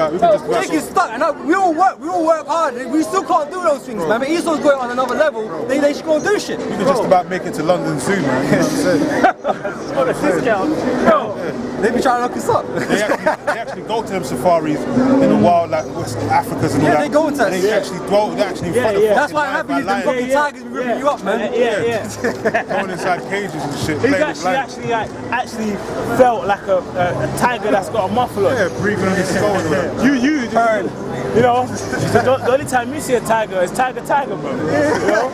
Jake is stuck, and we all work hard. We still can't do those things, man. But Esau's going on another level. They should go and do shit. Even just about making it to London Zoo, man. You know what I'm saying? On a discount. They be trying to look us up. They actually go to them safaris in the wild, like West Africas and all that. They go into that. They actually dwell, they actually in front of That's why I'm happy you them fucking tigers be ripping you up, man. Going inside cages and shit. He's actually felt like a tiger that's got a muffle on. Yeah, breathing on his skull and all that. You know, the only time you see a tiger is tiger, bro. You know?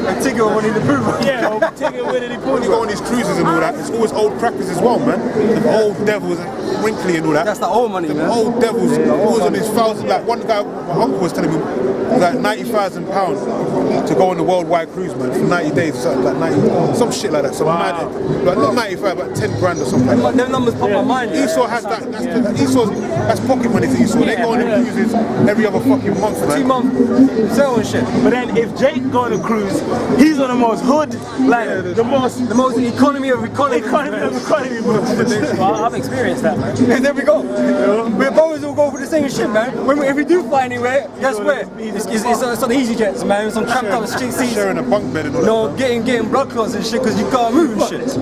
And Tigger Winnie the Pooh. Yeah, Tigger Winnie the Pooh. When you go on these cruises and all that, it's always old crackers as well, man. The old devils, wrinkly and all that. That's the old money, man. Old devils, always on his thousand. Like one guy, my uncle was telling me, it was like £90,000 to go on the worldwide cruise, man, for 90 days, something like 90, some shit like that. So like not 95, but 10 grand or something. But them numbers pop my mind. Esau has that. That's pocket money to Esau. They go on the cruises every other fucking month, man. 2 months, selling shit. But then if Jake go on a cruise, he's on the most hood, like the most economy of economy. Bro. Well, I've experienced that, man. There we go. We're both all go for the same shit, man. If we do fly anywhere, guess where? It's on the easy jets, man. Some trapped up street seats. Sharing a bunk bed and all that. No, getting blood clots and shit because you can't move and shit.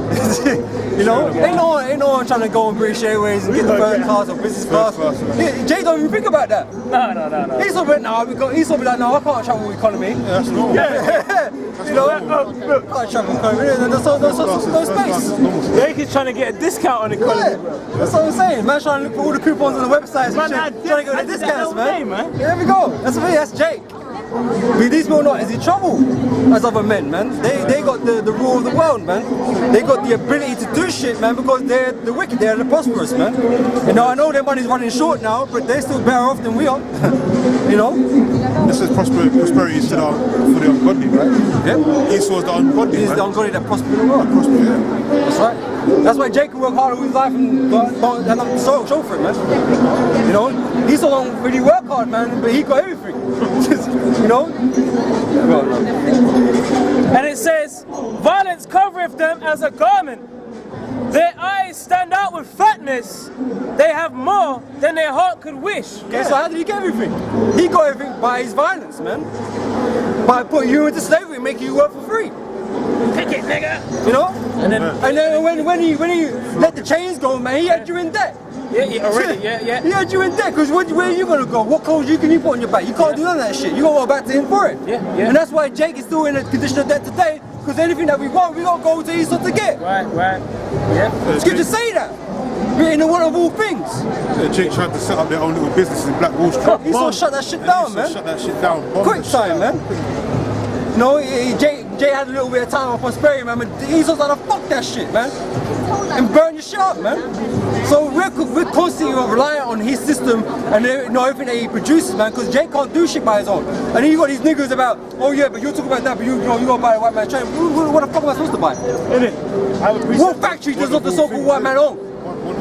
You know? Ain't no one trying to go on British Airways and get the first class or business class. Jay don't even think about that. No. He's all like, he'll be like, no, I can't travel with economy. Yeah, that's normal. You know, I can't travel with economy. No space. Jake is trying to get a discount on economy, bro. That's what I'm saying. Man, trying to look for all the coupons on the websites and shit. Trying to get the discounts, man. There we go. That's me. That's Jake. But these people not as in trouble as other men, man. They got the rule of the world, man. They got the ability to do shit, man, because they're the wicked, they're the prosperous, man. You know, I know their money's running short now, but they're still better off than we are. You know? This is prosperity for the ungodly, right? Yeah. Esau's the ungodly. He's the ungodly that prosper in the world. That's right. That's why Jake can work hard all his life and show for it, man. You know? Esau don't really work hard, man, but he got everything. You know? And it says, violence covereth them as a garment. Their eyes stand out with fatness. They have more than their heart could wish. Okay, so how did he get everything? He got everything by his violence, man. By putting you into slavery and making you work for free. Pick it, nigga. You know? And then when he let the chains go, man, he had you in debt. Yeah, already, yeah. He had you in debt, because where are you going to go? What clothes can you put on your back? You can't do none of that shit. You got to go back to him for it. Yeah. And that's why Jake is still in a condition of debt today, because anything that we want, we got to go to Esau to get. Right. Yeah. It's good to say that. We're in the one of all things. Yeah, Jake tried to set up their own little business in Black Wall Street. Esau shut that shit down, man. Shut that shit down. Quick time, man. No, Jay had a little bit of time of prosperity, man, but Esau's like, fuck that shit, man. And burn your shit up, man. So we're constantly reliant on his system and everything that he produces, man, because Jay can't do shit by his own. And then you got these niggas about, oh yeah, but you're talking about that, but you gotta buy a white man train. What the fuck am I supposed to buy? What factory does not the so-called white man own?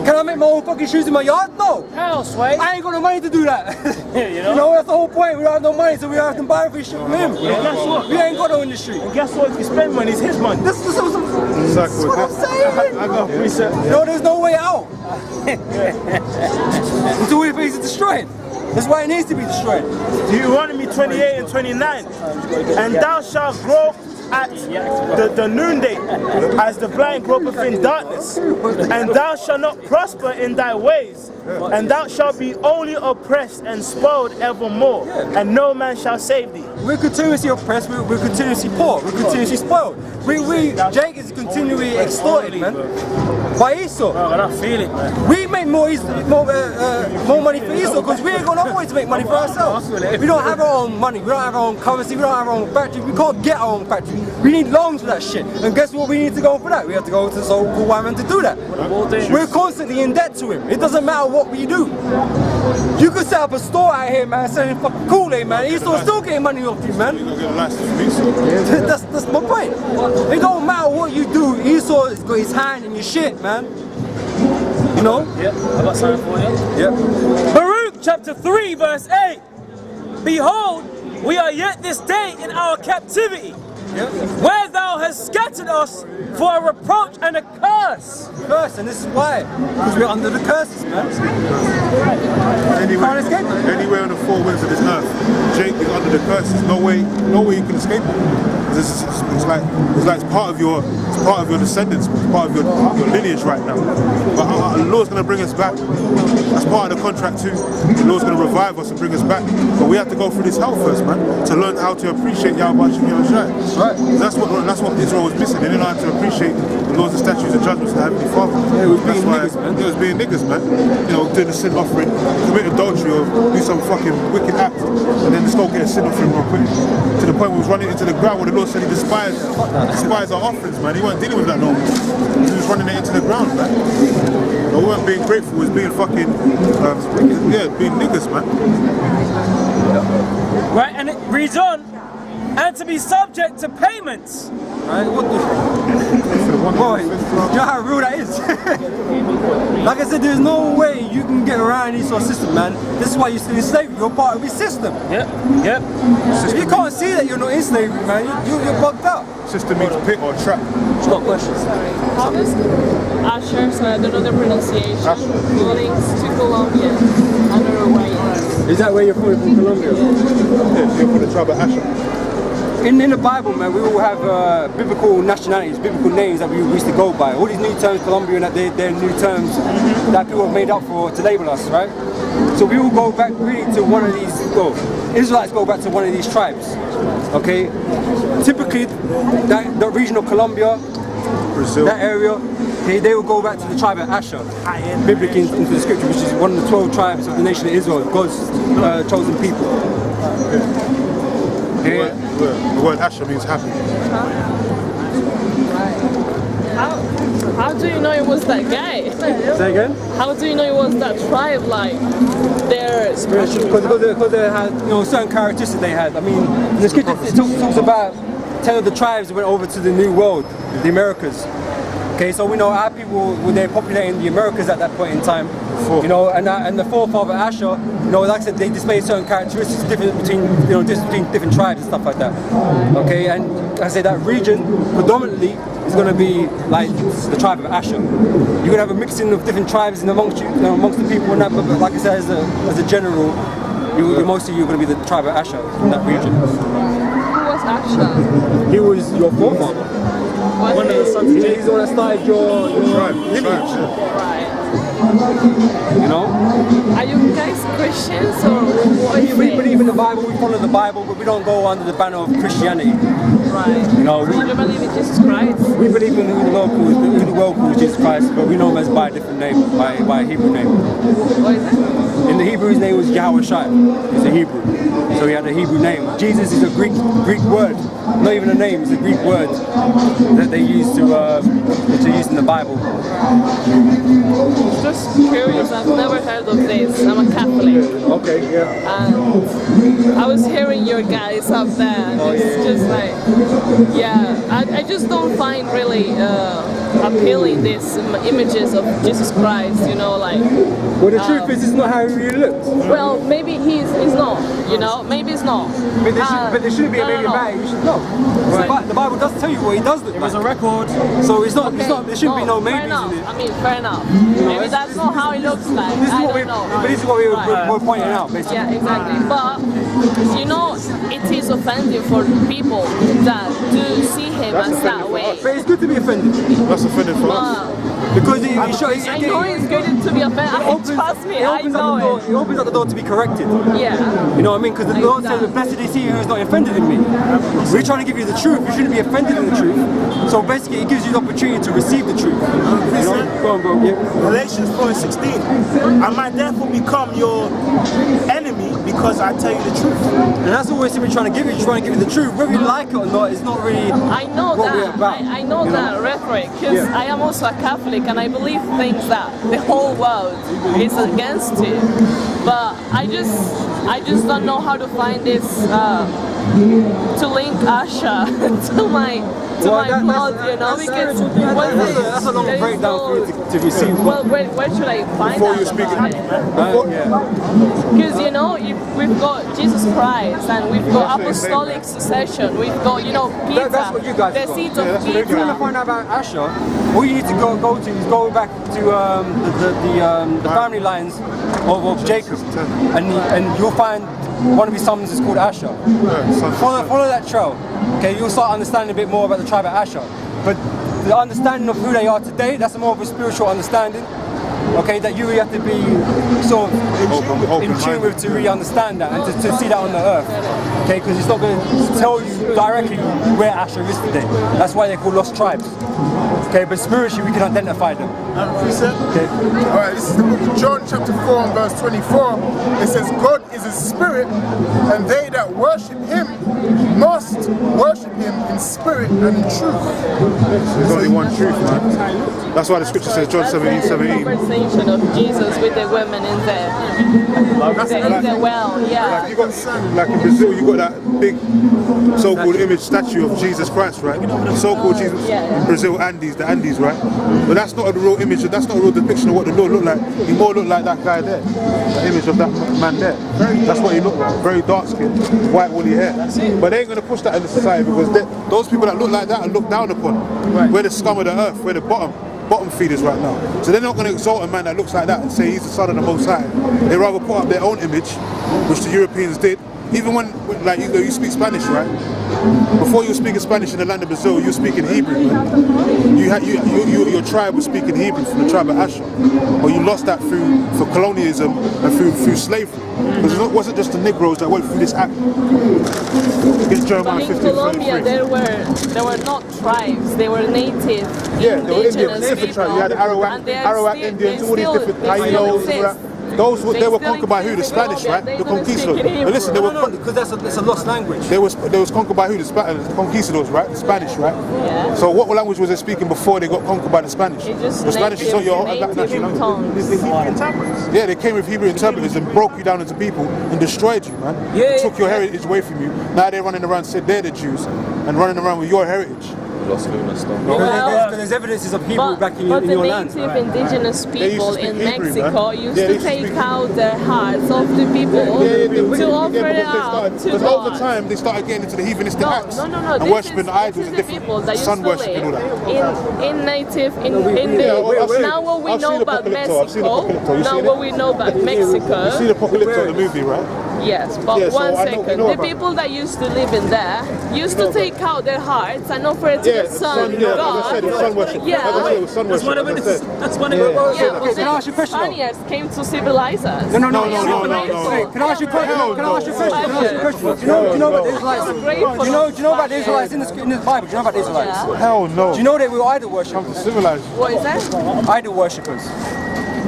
Can I make my own fucking shoes in my yard? No. How, Sway? I ain't got no money to do that. You know? You know, that's the whole point. We don't have no money, so we have to buy free shit from him. Yeah, guess what? We ain't got no industry. And guess what? If you spend money, it's his money. This is what I'm saying. I got research. No, there's no way out. Until he is destroyed. That's why it needs to be destroyed. You wanted me 28 and 29. And thou shalt grow at the noonday as the blind gropeth in darkness. And thou shalt not prosper in thy ways. And thou shalt be only oppressed and spoiled evermore. And no man shall save thee. We're continuously oppressed, we're continuously poor, we're continuously spoiled. Jake is continually extorted, man, by Esau. Oh, I feel it, man. We make more money for Esau because we ain't got no way to make money for ourselves. We don't have our own money, we don't have our own currency, we don't have our own factory, we can't get our own factory. We need loans for that shit. And guess what we need to go for that? We have to go to the so-called white man to do that. We're constantly in debt to him. It doesn't matter what we do. You could set up a store out here, man, selling fucking Kool-Aid, man. Esau's still getting money off you, man. That's my point. It don't matter what you do, Esau's got his hand in your shit, man. You know? Yeah, I got something for you. Yeah. Baruch chapter 3 verse 8. Behold, we are yet this day in our captivity, where thou hast scattered us for a reproach and a curse. Curse, and this is why. Because we're under the curses, man. You can't escape four winds of this earth. Jake is under the curse. There's no way you can escape it. It's like it's part of your descendants, it's part of your lineage right now. But the Lord's going to bring us back. That's part of the contract too. The Lord's going to revive us and bring us back. But we have to go through this hell first, man, to learn how to appreciate Yahweh Shem Yahushua. Right. That's what Israel was missing. They didn't know how to appreciate the laws and statutes and judgments of the Heavenly Father. Yeah, it was being niggas, man. It was being niggas, man. You know, doing a sin offering, commit adultery or do some fucking wicked act, and then just go get a sin offering real quick. To the point where we was running into the ground where the Lord said he despised our offerings, man. He wasn't dealing with that no more. He was running it into the ground, man. No, we weren't being grateful, we was being fucking, being niggas, man. Right, and it reads on, and to be subject to payments. Right? What the boy, you know how real that is? Like I said, there's no way you can get around this sort of system, man. This is why you're still in slavery. You're part of this system. Yep. If you can't see that you're not in slavery, man, you're bugged out. System means pit or trap. It's not questions. How does Asher, so I don't know the pronunciation, links to Colombia and Uruguay? Is that where you're from Colombia? Yeah, so you're from the tribe of Asher. In the Bible, man, we all have biblical nationalities, biblical names that we used to go by. All these new terms, Colombian, that they're new terms that people have made up to label us, right? So we all go back really to one of these, Israelites go back to one of these tribes, okay? Typically, the region of Colombia, Brazil, that area, they will go back to the tribe of Asher, biblically into the scripture, which is one of the 12 tribes of the nation of Israel, God's chosen people. The word Asher means happy. How do you know it was that guy? Say again? How do you know it was that tribe? Like, they're special. Because they had, certain characteristics they had. I mean, in the scripture it talks about 10 of the tribes went over to the New World, the Americas. Okay, so we know our people were there populating the Americas at that point in time. And the forefather Asher, like I said, they display certain characteristics different between different tribes and stuff like that. Okay, and like I say that region predominantly is going to be like the tribe of Asher. You're going to have a mixing of different tribes amongst the people and that, but like I said, as a general, mostly you're going to be the tribe of Asher in that region. Who was Asher? He was your forefather. One of the sons of He's the one that started your Tribe. lineage. Right. Are you guys Christians or what are you? We believe in the Bible, we follow the Bible, but we don't go under the banner of Christianity. Right. We you believe in Jesus Christ? We believe in who the world calls Jesus Christ, but we know him as by a different name, by a Hebrew name. What is it? In the Hebrew, his name was Yahushua. He's a Hebrew, so he had a Hebrew name. Jesus is a Greek word, not even a name. It's a Greek word that they use to use in the Bible. Just curious. I've never heard of this. I'm a Catholic. Okay, yeah. And I was hearing your guys up there, and it's just like, I just don't find really appealing these images of Jesus Christ, Well, the truth is, it's not how he really looks. Well, maybe he's not, maybe it's not. But there shouldn't be a maybe about it. You should know. Right. The Bible does tell you what he does look like. It was a record. So it's not. There shouldn't be no maybes in it. I mean, fair enough. Maybe that's not how it looks like. This is I what don't know. But this is what we're pointing out, basically. Yeah, exactly. But it is offending for people that do see him as that way. But it's good to be offended. That's offending for us. Because it shows. I know it's good to be offended. Trust me, I know it. It opens up the door to be corrected. Yeah. You know what I mean? Because the Lord says, blessed is he who is not offended in me. We're trying to give you the truth. You shouldn't be offended in the truth. So basically, it gives you the opportunity to receive the truth. Go on, bro. Yeah. Galatians 4:16. I might therefore become your enemy because I tell you the truth. And that's always what we're trying to give you. We're trying to give you the truth. Whether you like it or not, it's not really I know what we're that. about. I know that rhetoric because I am also a Catholic and I believe things that the whole world is against it. But I just don't know how to find this to link Asha to my plot, because that's a long breakdown for you to receive. Well, where should I find Before that? you speak about it. it? Yeah. Because we've got Jesus Christ and we've got apostolic succession, we've got Peter, That's what you guys the got. seat If of you want to Peter. find out about Asher, all you need to go to is go back to the family lines of Jacob, and you'll find one of his sons is called Asher. Follow that trail. Okay, you'll start understanding a bit more about the tribe of Asher. But the understanding of who they are today, that's more of a spiritual understanding. Okay, that you really have to be sort of in tune with to really understand that and to see that on the earth. Okay, because it's not going to tell you directly where Asher is today. That's why they're called lost tribes. Okay, but spiritually we can identify them. Okay. Alright, this is the book of John chapter 4 and verse 24. It says, God is a spirit, and they that worship him must worship him in spirit and in truth. There's only one truth, man. That's why the scripture says, John 17:17. Conversation of Jesus with the women in the well, yeah. Like, you got, like in Brazil, you got that big so-called image statue of Jesus Christ, right? So-called Jesus in Brazil, the Andes, right? But that's not a real image. That's not a real depiction of what the Lord looked like. He more looked like that guy there, the image of that man there. That's what he looked like. Very dark skin, white woolly hair. But they ain't gonna push that in the society because those people that look like that are looked down upon. We're the scum of the earth. We're the bottom feeders right now. So they're not going to exalt a man that looks like that and say he's the son of the Most High. They rather put up their own image, which the Europeans did. Even when like you speak Spanish, right? Before you were speaking Spanish in the land of Brazil, you were speaking Hebrew, man. Your tribe was speaking Hebrew from the tribe of Asher. Or you lost that for colonialism and through slavery. Because it wasn't just the Negroes that went through this act. But in Colombia, there were not tribes; they were native, indigenous people. You had the Arawak Indians, all these different Tainos. They were conquered by who? The Spanish, right? The conquistadors. But listen, they were because that's a lost language. They was conquered by who? The conquistadors, right? The Spanish, right? Yeah. So what language was they speaking before they got conquered by the Spanish? The Spanish is not your national language. Yeah, they came with Hebrew interpreters and broke you down into people and destroyed you, man. Took your heritage away from you. Now they're running around, said they're the Jews, and running around with your heritage. Because there's evidences of Hebrew back in your land. But the native indigenous people in Mexico used to take out the hearts of the people to offer it out to Because God. over time they started getting into the heathenistic acts and worshipping the idols and different sun worship and all that. In native, now what we know about Mexico, You see the Apocalypto, the movie, right? Yes, but Yeah, so one I second. know The about people that used to live in there used to take out their hearts and offer it to the sun yeah, god. as I said, it was sun worship. Yeah. As I said, it was sun worship. That's one of it. Yeah, but Can I ask you a question, though? Spaniards came to civilize us. No. No. Can I ask you a question? Do you know about the Israelites? Do you know about the Israelites in the Bible? Do you know about the Israelites? Yeah. Hell no. Do you know they were idol worshippers? Civilized. What is that? Idol worshippers,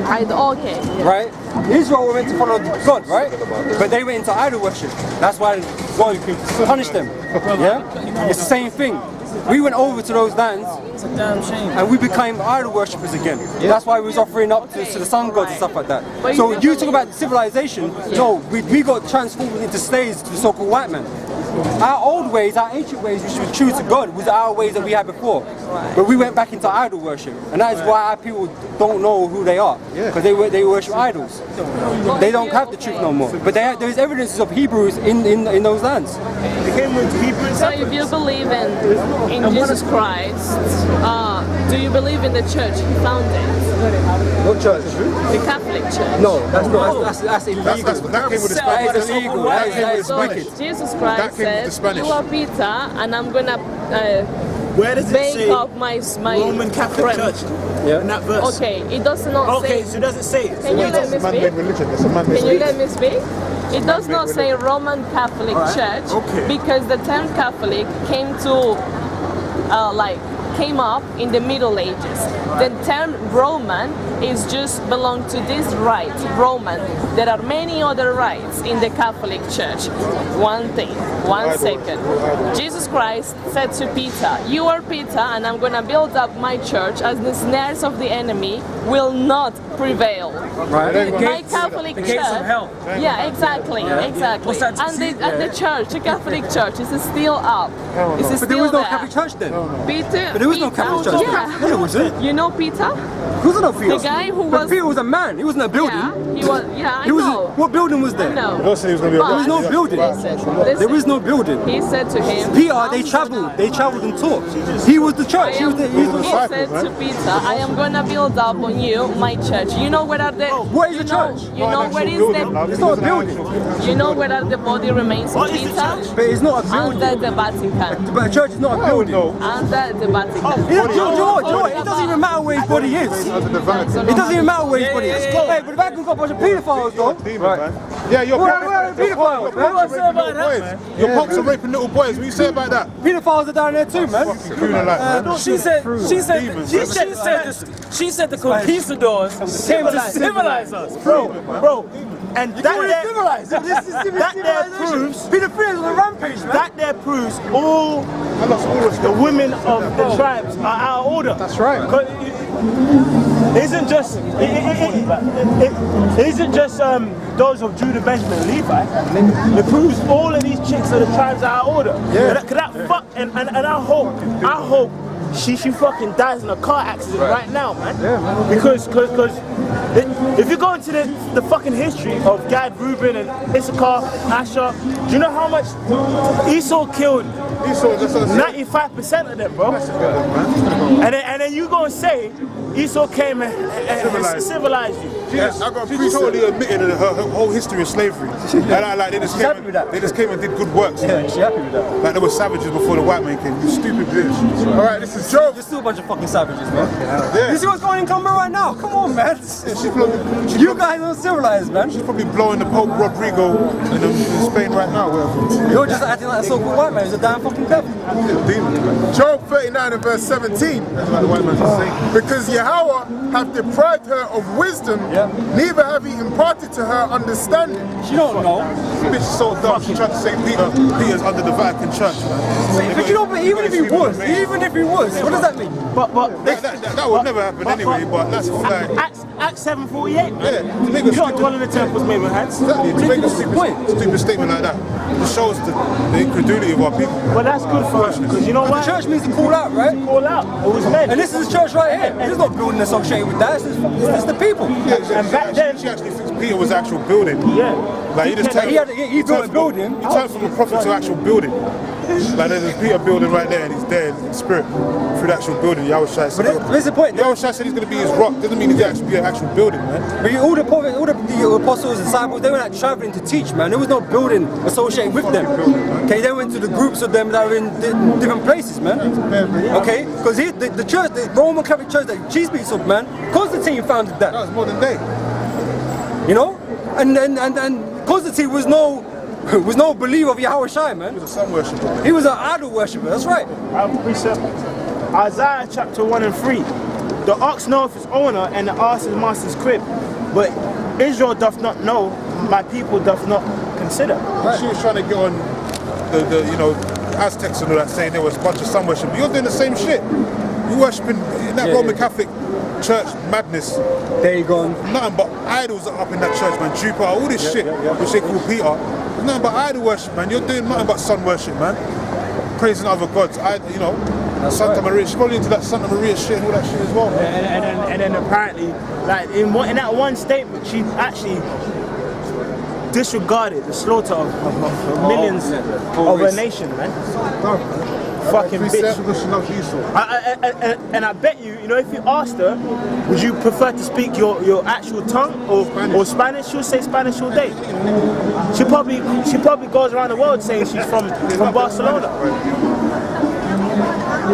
Okay. right? Israel were meant to follow God, right? But they went into idol worship. That's why God punished them. Yeah? It's the same thing. We went over to those lands and we became idol worshippers again. That's why we was offering up to the sun gods and stuff like that. So you talk about civilization, no, we got transformed into slaves to the so-called white man. Our old ways, our ancient ways, which were true to God, was our ways that we had before. But we went back into idol worship, and that is why our people don't know who they are, because they worship idols. They don't have the truth no more. But there is evidences of Hebrews in those lands. So if you believe in Jesus Christ, do you believe in the church he founded? What church? The Catholic Church? No, that's illegal. That came with the That Spanish. is illegal. That is So wicked. Jesus That Christ came with the said, Spanish. you are Peter, and I'm gonna Where does it bake say up my Roman Catholic creme. Church in that verse? Okay, it does not Okay, say. so does it say it? Can you let It's me a man-made speak? religion. It's a man-made Can you religion. let me speak? It does not say Roman Catholic Church Okay. because the term Catholic came up in the Middle Ages. The term Roman is just belong to this rite, Roman. There are many other rites in the Catholic Church. One second. Jesus Christ said to Peter, you are Peter, and I'm gonna build up my church as the snares of the enemy will not prevail. Right. My Catholic The Church. gates of hell. Yeah, exactly. What's that to see? And the church, the Catholic Church, is still up. It's But still there was no there. Catholic church then. Peter. But there was no Catholic church. Yeah. No, there wasn't. You know Peter? Who's not The Theos? guy guy who But was. Peter was a man. He wasn't a building. Yeah, he was. Yeah, I He was. know. What building was there? No. God said he was going to be a But- There was no building. Listen, There was no building. He said to him, Peter, "I'm they travelled. gonna-" They travelled and taught. He was the church. He was the. He was He the said to Peter, I am gonna build up on you my church. You know where are the What is you a know, church? You know where is It's not a building. the you know where are the body remains of Peter? But it's not a building. Under the Vatican. But a church is not a building. Under the Vatican. You know what? It doesn't even matter where his body is. It doesn't even matter where his body is. Hey, but the Vatican's got a bunch of paedophiles though. Yeah, you're Where are the paedophiles, man? What's up about that, man? Your punks are raping little boys. What you say about that? Paedophiles are down there too, man. She said the conquistadors came to civilize us. Bro, and that there, Civilized. This is that there proves Pedophiles on a rampage, man. that there proves all the women of the tribes are out of order. That's right. 'Cause it isn't just it isn't just those of Judah, Benjamin, and Levi. It proves all of these chicks of the tribes are out of order. Yeah. Cause that fuck and I hope she fucking dies in a car accident right now, man. Yeah, man. Because if you go into the fucking history of Gad, Reuben, and Issachar, Asher, do you know how much Esau killed? Esau, that's what I said. 95% of them, bro. And then you gonna say Esau came and civilized you. Yes, she's totally admitted her whole history of slavery. Like they just She's happy with that. they just came and did good works. Yeah, she happy with that. Like they were savages before the white man came. You stupid bitch. All right, this is Job. There's still a bunch of fucking savages, man. Yeah. You see what's going on in Cumbria right now? Come on, man. She's You guys are civilized, man. probably blowing the Pope Rodrigo in Spain right now. Whatever. You're just acting like a so-called white man. He's a damn fucking devil. Demon. Job 39 and verse 17. That's like the white man's saying. Because Yahweh hath deprived her of wisdom, Yeah. neither have he imparted to her understanding. She don't know. Bitch is so dumb. She tried to say Peter's under the Vatican Church. Man. But you know, but even if he was, what does that mean? But That would never happen anyway. But that's like. Acts 7:48, man. Yeah, to make a You can't stupid- dwell in the temples made with hands. Exactly, to make a Point. stupid statement like that, it shows the incredulity of our people. But that's good for us because you know The what? church means to call out, right? All out. It was men. And this is the church right here. There's no building associated with that. It's the people. And back then- she actually thinks Peter was actual building. Yeah. Like he just turned, He built a building. He turned from a prophet to actual building. Like there's a Peter building right there, and he's there in spirit through the actual building. Yahushua said. But here's the point. Yahushua said he's going to be his rock. Doesn't mean he's actually be an actual building, man. But all the prophets, all the apostles and disciples, they were like traveling to teach, man. There was no building associated with them. Okay, they went to the groups of them that were in different places, man. Okay, because the church, the Roman Catholic Church that she speaks of, man, Constantine founded that. That was modern day. You know, and Constantine was no believer of Yahweh Shai, man. He was a sun worshipper. He was an idol worshipper. That's right. Precept. Isaiah chapter 1 and 3. The ox knoweth his owner, and the ass his master's crib. But Israel doth not know, my people doth not consider. She was trying to get on the Aztecs and all that, saying there was a bunch of sun worship. You're doing the same shit. You're worshipping in that Roman Catholic church madness. Dagon. Nothing but idols are up in that church, man. Jupiter, all this shit, which they call Peter. There's nothing but idol worship, man. You're doing nothing but sun worship, man. Praising other gods. Santa Maria. She's probably into that Santa Maria shit and all that shit as well. And then apparently, like in that one statement, she actually disregarded the slaughter of millions of a nation, man. Fucking bitch. Because she loves Esau. And I bet you, if you asked her, would you prefer to speak your actual tongue or Spanish? She'll say Spanish all day. She probably goes around the world saying she's from Barcelona.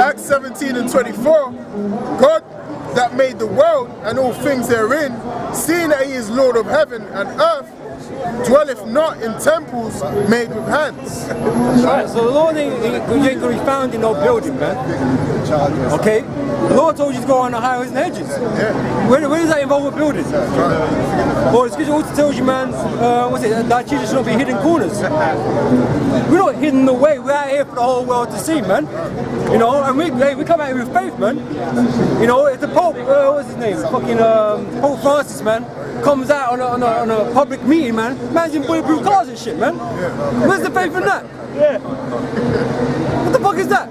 Acts 17 and 24. God that made the world and all things therein, seeing that he is Lord of heaven and earth, dwelleth not in temples made with hands. Right, so the Lord ain't going to be found in no building, man. Okay? The Lord told you to go on the highways and hedges. Where does that involve with building? Or the scripture also tells you, man, that children should not be hidden corners. We're not hidden away. We're out here for the whole world to see, man. And we come out here with faith, man. If the Pope, what's his name? Fucking Pope Francis, man, comes out on a public meeting, man, man's in bulletproof cars and shit, man. Where's the faith in that? Yeah. What the fuck is that?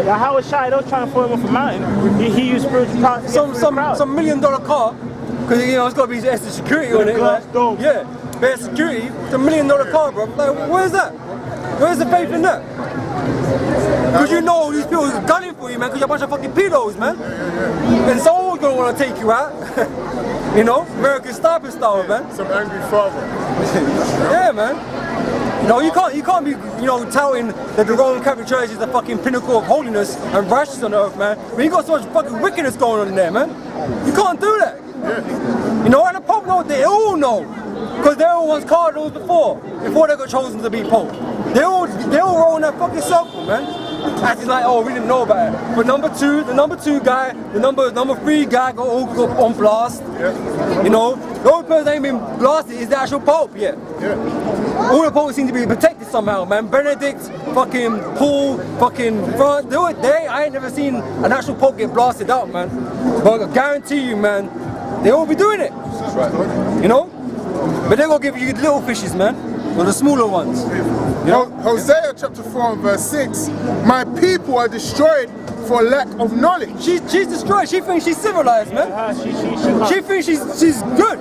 Howard Shai, don't try and throw him off a mountain. He used spiritual power to get through the crowd. Some $1 million car Because, you know, it's got to be extra security on it. glass Like, dome. yeah, better security. It's $1 million car, bro. Like, where's that? Where's the faith in that? Because you know these people are gunning for you, man, because you're a bunch of fucking pedos, man. And someone's going to want to take you out. You know, American Sniper style, man. Some angry father. Yeah, man. You know, you can't be, you know, touting that the Roman Catholic Church is the fucking pinnacle of holiness and righteousness on earth, man. When you got so much fucking wickedness going on in there, man. You can't do that. You know, and the Pope knows, they all know. Because they all once cardinals before they got chosen to be Pope. They all roll in that fucking circle, man. Acting like, oh, we didn't know about it. But the number two guy, the number 3 guy got all on blast. You know, the only person that ain't been blasted is the actual Pope, yeah. All the popes seem to be protected somehow, man. Benedict, fucking Paul, fucking France, I ain't never seen an actual Pope get blasted out, man. But I guarantee you, man, they all be doing it. You know? But they're gonna give you the little fishes, man. Or the smaller ones. You know? Hosea chapter 4 and verse 6. My people are destroyed for lack of knowledge. She's destroyed. She thinks she's civilized, man. She thinks she's good.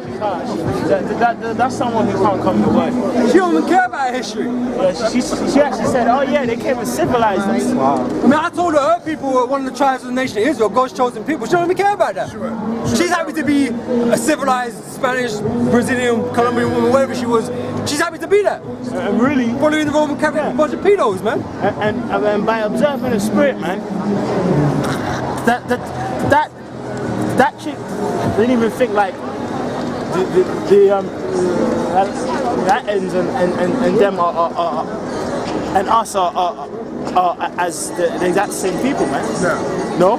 That's someone who can't come to word. She don't even care about her history. Yeah, she actually said, oh yeah, they came and civilized us. I mean, I told her people were one of the tribes of the nation of Israel, God's chosen people. She don't even care about that. She's happy to be a civilized Spanish, Brazilian, Colombian woman, whatever she was. She's happy to be that. And really, Following the Roman Catholic bunch of pedos, man. and by observing the spirit, man, that chick didn't even think like that ends and them are and us are as the exact same people, man. No.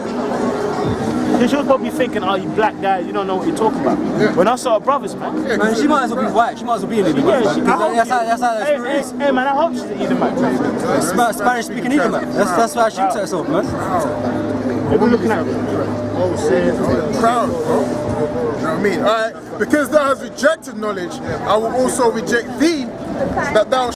Because she was probably thinking, oh, you black guys, you don't know what you're talking about. When I saw her brothers, man. Man, she might as well be white. She might as well be an Edomite. That's how that spirit is. Hey, man, I hope she's an Edomite. Spanish speaking Edomite. That's how she looks at herself, man. What we looking at? Proud, bro. You know what I mean? Alright, because thou hast rejected knowledge, I will also reject thee, that thou